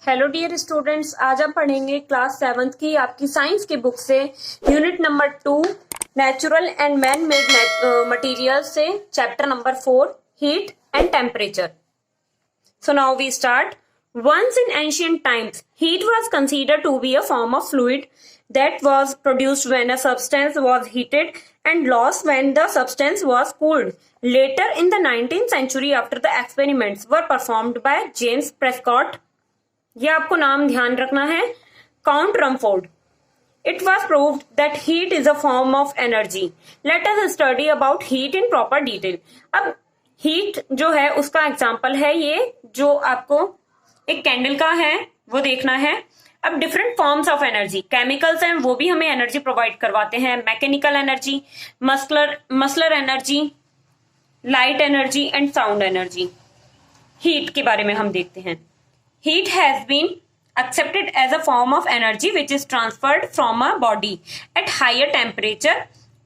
Hello dear students, आज हम पढ़ेंगे क्लास 7th की आपकी साइंस की बुक से unit number 2 natural and man made material से chapter number 4 heat and temperature. So now we start. Once in ancient times, heat was considered to be a form of fluid that was produced when a substance was heated and lost when the substance was cooled. Later in the 19th century, after the experiments were performed by James Prescott, ये आपको नाम ध्यान रखना है, count Rumford, it was proved that heat is a form of energy. Let us study about heat in proper detail. अब heat जो है उसका एग्जाम्पल है ये जो आपको एक कैंडल का है वो देखना है. अब different forms of energy, chemicals हैं वो भी हमें एनर्जी प्रोवाइड करवाते हैं, mechanical energy, muscular energy, light energy and sound energy. Heat के बारे में हम देखते हैं. Heat has been accepted as a form of energy which is transferred from a body at higher temperature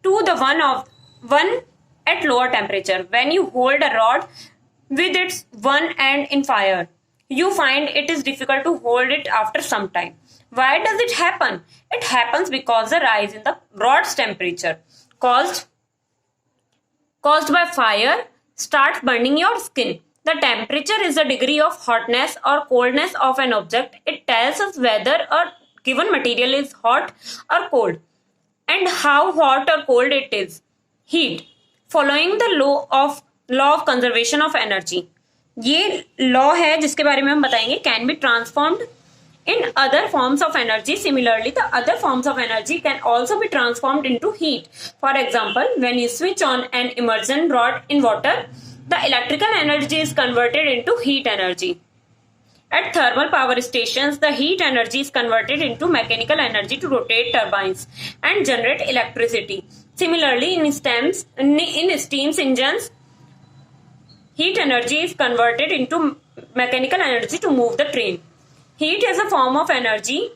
to the one at lower temperature. When you hold a rod with its one end in fire, you find it is difficult to hold it after some time. Why does it happen? It happens because the rise in the rod's temperature caused by fire starts burning your skin. The temperature is the degree of hotness or coldness of an object. It tells us whether a given material is hot or cold and how hot or cold it is. Heat. Following the law of conservation of energy. ये law है जिसके बारे में हम बताएंगे. Can be transformed in other forms of energy. Similarly, the other forms of energy can also be transformed into heat. For example, when you switch on an immersion rod in water, the electrical energy is converted into heat energy. At thermal power stations, the heat energy is converted into mechanical energy to rotate turbines and generate electricity. Similarly, in steam engines, heat energy is converted into mechanical energy to move the train. Heat as a form of energy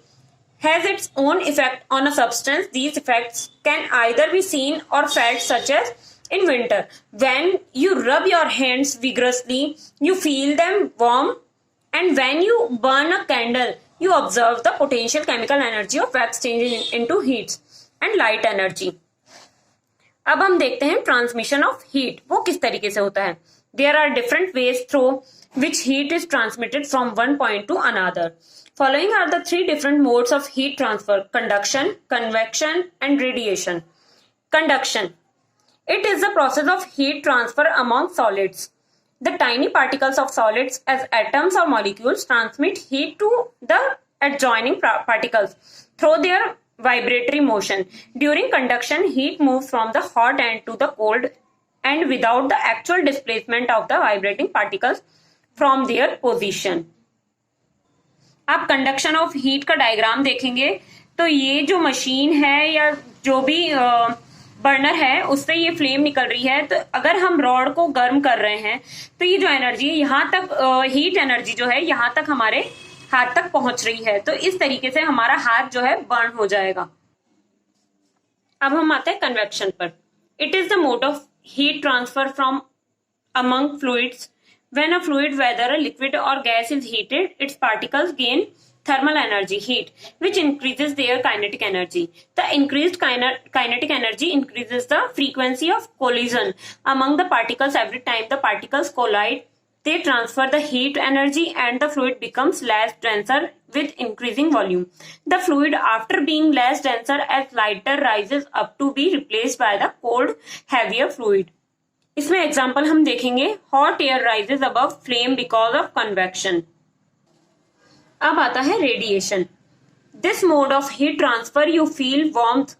has its own effect on a substance. These effects can either be seen or felt, such as in winter, when you rub your hands vigorously, you feel them warm, and when you burn a candle, you observe the potential chemical energy of wax changing into heat and light energy. अब हम देखते हैं transmission of heat वो किस तरीके से होता है. There are different ways through which heat is transmitted from one point to another. Following are the three different modes of heat transfer: conduction, convection, and radiation. Conduction. It is the process of heat transfer among solids. The tiny particles of solids as atoms or molecules transmit heat to the adjoining particles through their vibratory motion. During conduction, heat moves from the hot end to the cold end without the actual displacement of the vibrating particles from their position. आप conduction of heat का diagram देखेंगे तो ये जो machine है या जो भी बर्नर है उससे ये फ्लेम निकल रही है. तो अगर हम रॉड को गर्म कर रहे हैं तो ये जो एनर्जी है यहाँ तक हीट एनर्जी जो है यहाँ तक हमारे हाथ तक पहुंच रही है. तो इस तरीके से हमारा हाथ जो है बर्न हो जाएगा. अब हम आते हैं कन्वेक्शन पर. It is the mode of heat transfer from among fluids. When a fluid, whether a liquid or gas is heated, its particles gain thermal energy, heat, which increases their kinetic energy. The increased kinetic energy increases the frequency of collision among the particles. Every time the particles collide, they transfer the heat energy and the fluid becomes less denser with increasing volume. The fluid, after being less denser as lighter, rises up to be replaced by the cold, heavier fluid. इसमें example हम देखेंगे. Hot air rises above flame because of convection. अब आता है radiation. This mode of heat transfer you feel warmth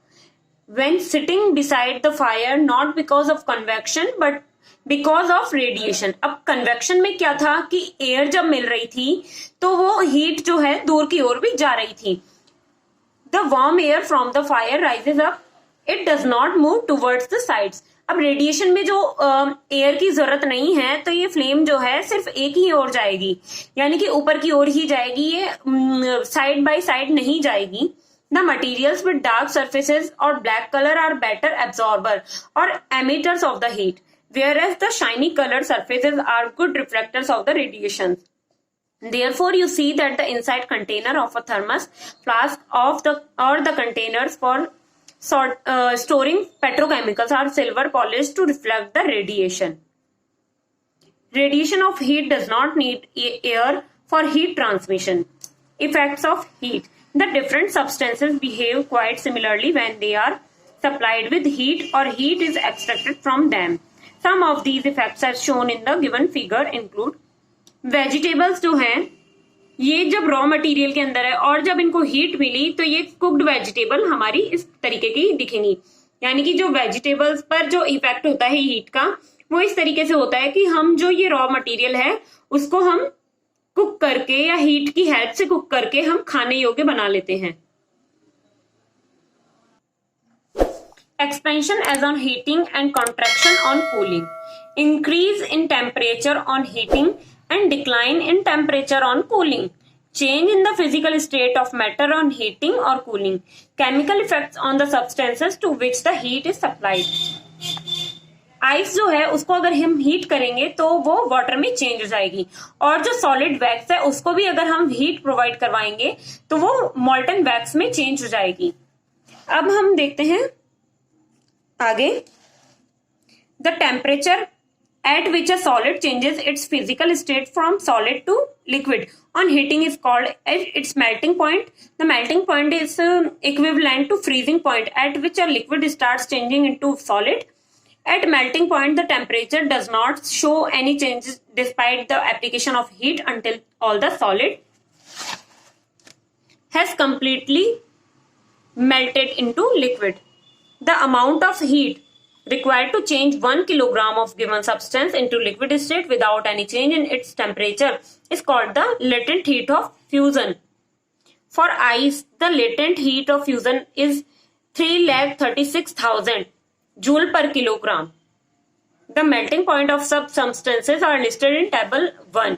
when sitting beside the fire, not because of convection but because of radiation. अब convection में क्या था कि air जब मिल रही थी तो वो हीट जो है दूर की ओर भी जा रही थी. The warm air from the fire rises up, it does not move towards the sides. अब रेडिएशन में जो एयर की जरूरत नहीं है तो ये फ्लेम जो है सिर्फ एक ही ओर जाएगी, यानी कि ऊपर की ओर ही जाएगी, ये साइड बाय साइड नहीं जाएगी. The materials with dark surfaces or black colour are better absorber or emitters of the heat, whereas the shiny colored surfaces are good reflectors of the radiation. Therefore, you see that the inside container of a thermos flask of the or the containers for storing petrochemicals are silver polished to reflect the radiation. Radiation of heat does not need air for heat transmission. Effects of heat. The different substances behave quite similarly when they are supplied with heat or heat is extracted from them. Some of these effects as shown in the given figure include vegetables जो हैं ये जब raw material के अंदर है और जब इनको हीट मिली तो ये कुक्ड वेजिटेबल हमारी इस तरीके की दिखेंगी, यानी कि जो वेजिटेबल्स पर जो इफेक्ट होता है हीट का वो इस तरीके से होता है कि हम जो ये रॉ मटेरियल है उसको हम कुक करके या हीट की हेल्प से कुक करके हम खाने योग्य बना लेते हैं. Expansion as on heating and contraction on cooling. Increase in temperature on heating and decline in temperature on cooling. Change in the physical state of matter on heating or cooling. Chemical effects on the substances to which the heat is supplied. Ice जो है उसको अगर हम heat करेंगे तो वो water में change हो जाएगी और जो सॉलिड वैक्स है उसको भी अगर हम हीट प्रोवाइड करवाएंगे तो वो मॉल्टन वैक्स में चेंज हो जाएगी. अब हम देखते हैं आगे. The temperature at which a solid changes its physical state from solid to liquid on heating is called its melting point. The melting point is equivalent to freezing point at which a liquid starts changing into solid. At melting point, the temperature does not show any changes despite the application of heat until all the solid has completely melted into liquid. The amount of heat required to change 1 kilogram of given substance into liquid state without any change in its temperature is called the latent heat of fusion. For ice, the latent heat of fusion is 336,000 joule per kilogram. The melting point of some substances are listed in table 1.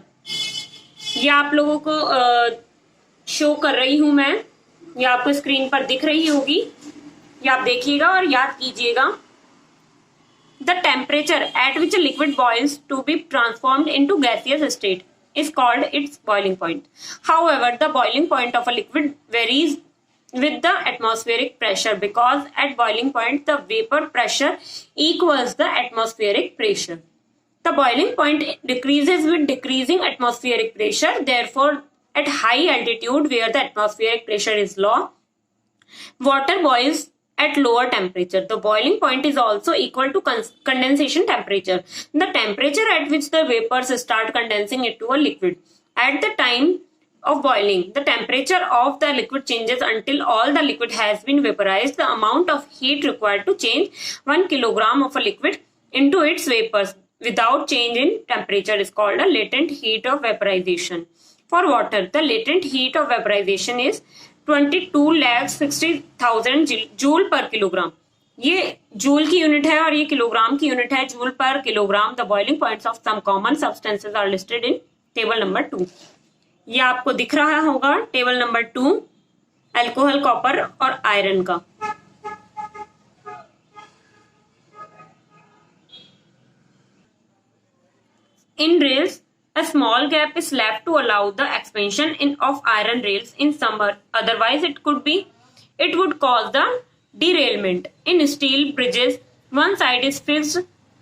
ये आप लोगों को show कर रही हूं मैं, ये आपको स्क्रीन पर दिख रही होगी, ये आप देखिएगा और याद कीजिएगा. The temperature at which a liquid boils to be transformed into gaseous state is called its boiling point. However, the boiling point of a liquid varies with the atmospheric pressure because at boiling point the vapor pressure equals the atmospheric pressure. The boiling point decreases with decreasing atmospheric pressure. Therefore, at high altitude where the atmospheric pressure is low, water boils at lower temperature. The boiling point is also equal to condensation temperature, the temperature at which the vapors start condensing into a liquid. At the time of boiling, the temperature of the liquid changes until all the liquid has been vaporized. The amount of heat required to change 1 kilogram of a liquid into its vapors without change in temperature is called a latent heat of vaporization. For water, the latent heat of vaporization is 22,60,000 joule per kilogram. ये joule की unit है और ये kilogram की unit है, joule per kilogram. The boiling points of some common substances are listed in table number 2. ये आपको दिख रहा होगा टेबल नंबर 2 अल्कोहल, कॉपर और आयरन का. In rails a small gap is left to allow the expansion of iron rails in summer. Otherwise, it would cause the derailment. In steel bridges, one side is fixed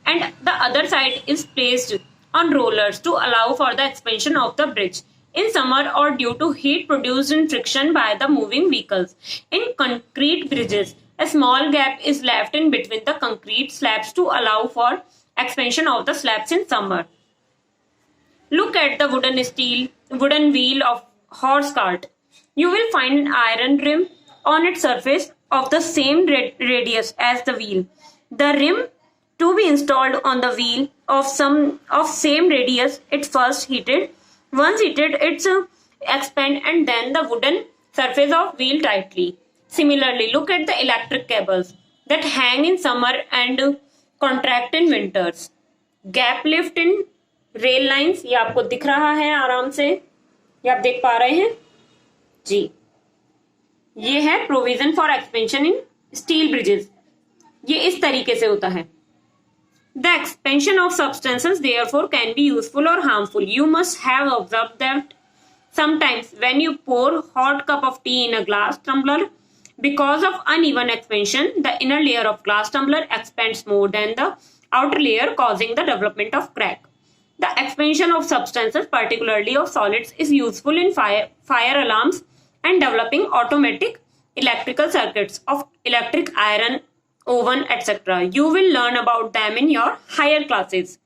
and the other side is placed on rollers to allow for the expansion of the bridge in summer or due to heat produced in friction by the moving vehicles. In concrete bridges, a small gap is left in between the concrete slabs to allow for expansion of the slabs in summer. Look at the wooden wheel of horse cart. You will find an iron rim on its surface of the same radius as the wheel. The rim to be installed on the wheel of same radius it first heated. Once heated, it's expand and then the wooden surface of wheel tightly. Similarly, look at the electric cables that hang in summer and contract in winters. Gap lift in rail lines, ये आपको दिख रहा है आराम से, ये आप देख पा रहे हैं जी. ये है provision for expansion in steel bridges. ये इस तरीके से होता है. The expansion of substances therefore can be useful or harmful. You must have observed that Sometimes when you pour hot cup of tea in a glass tumbler, because of uneven expansion, the inner layer of glass tumbler expands more than the outer layer, causing the development of crack. The expansion of substances, particularly of solids, is useful in fire alarms and developing automatic electrical circuits of electric iron, oven, etc. You will learn about them in your higher classes.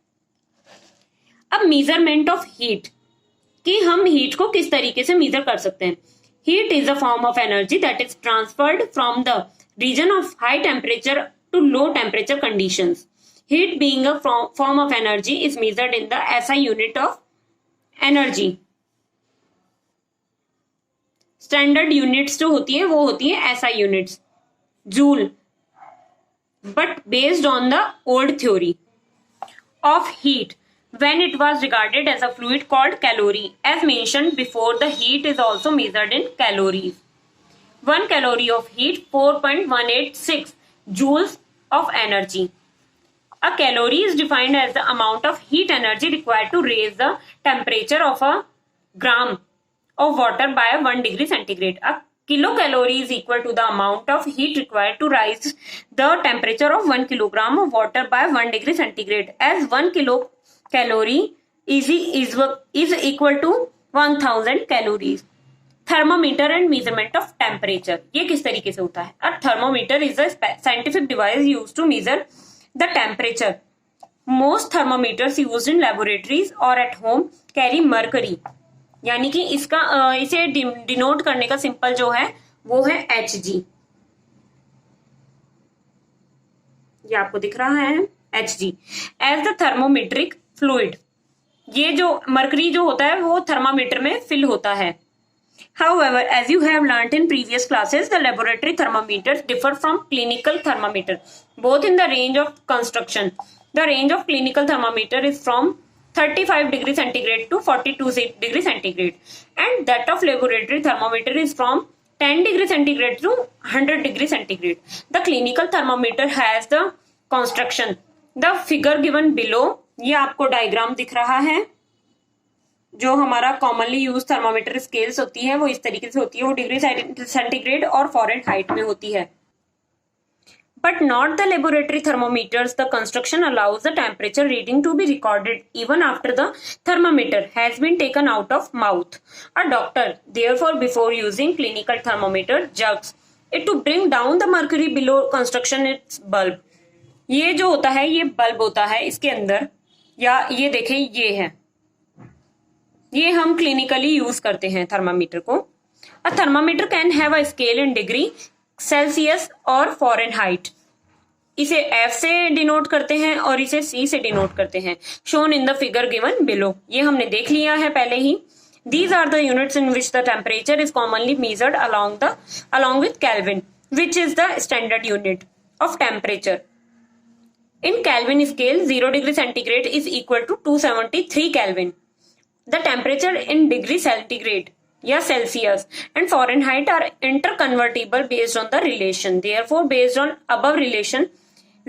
अब measurement of heat, कि हम heat को किस तरीके से major कर सकते हैं. Heat is a form of energy that is transferred from the region of high temperature to low temperature conditions. Heat being a form of energy is measured in the SI unit of energy. Standard units जो होती है वो होती है SI units, joule, but based on the old theory of heat when it was regarded as a fluid called calorie. As mentioned before, the heat is also measured in calories. 1 calorie of heat, 4.186 joules of energy. A calorie is defined as the amount of heat energy required to raise the temperature of a gram of water by 1 degree centigrade. A kilocalorie is equal to the amount of heat required to rise the temperature of 1 kilogram of water by 1 degree centigrade. As 1 kilocalorie is equal to 1000 calories. Thermometer and measurement of temperature. ये किस तरीके से होता है? A thermometer is a scientific device used to measure the temperature. Most thermometers used in laboratories or at home carry mercury. यानी कि इसे denote करने का सिंपल जो है वो है Hg. ये आपको दिख रहा है Hg as the thermometric fluid. ये जो मरकरी जो होता है वो थर्मामीटर में फिल होता है. However, as you have learnt in previous classes, the laboratory thermometers differ from clinical thermometer, both in the range of construction. The range of clinical thermometer is from 35 degree centigrade to 42 degree centigrade, and that of laboratory thermometer is from 10 degree centigrade to 100 degree centigrade. The clinical thermometer has the construction. The figure given below, ये आपको diagram दिख रहा है. जो हमारा commonly use thermometer scales होती है वो इस तरीके से होती है. वो डिग्री सेंटीग्रेड और फॉरेनहाइट में होती है. But not the laboratory thermometers. The construction allows the temperature reading to be recorded even after the thermometer has been taken out of mouth. A doctor, therefore, before using clinical thermometer, jugs it to bring down the mercury below construction its bulb. ये जो होता है ये bulb होता है इसके अंदर, या ये देखें ये है, ये हम क्लिनिकली यूज करते हैं थर्मामीटर को. A thermometer can have a scale in degree Celsius और फॉरेनहाइट. इसे F से डिनोट करते हैं और इसे C से डिनोट करते हैं. Shown in the figure given below. ये हमने देख लिया है पहले ही. These are the units in which the temperature is commonly measured along with Kelvin, which is the standard unit of temperature. In Kelvin scale, 0 degree centigrade is equal to 273 Kelvin. The temperature in degree centigrade या Celsius and Fahrenheit are interconvertible based on the relation. Therefore, based on above relation,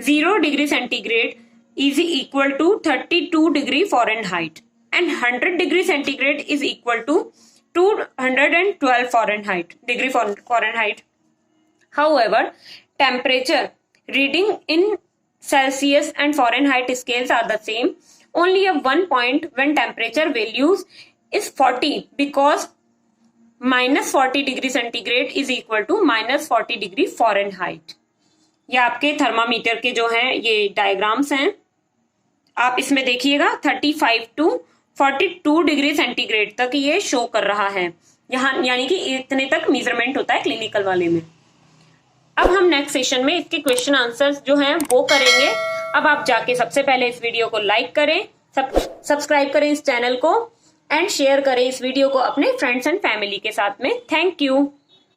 0 degree centigrade is equal to 32 degree Fahrenheit and 100 degree centigrade is equal to 212 degree Fahrenheit. However, temperature reading in Celsius and Fahrenheit scales are the same. Only at one point when temperature values is 40 because -40 degree centigrade is equal to -40 degree Fahrenheit. ये आपके thermometer के जो हैं ये diagrams हैं. आप इसमें देखिएगा 35 to 42 डिग्री सेंटीग्रेड तक ये शो कर रहा है यहाँ, यानी कि इतने तक मेजरमेंट होता है क्लिनिकल वाले में. अब हम नेक्स्ट सेशन में इसके क्वेश्चन आंसर्स जो हैं वो करेंगे. अब आप जाके सबसे पहले इस वीडियो को लाइक करें, सब्सक्राइब करें इस चैनल को एंड शेयर करें इस वीडियो को अपने फ्रेंड्स एंड फैमिली के साथ में. Thank you.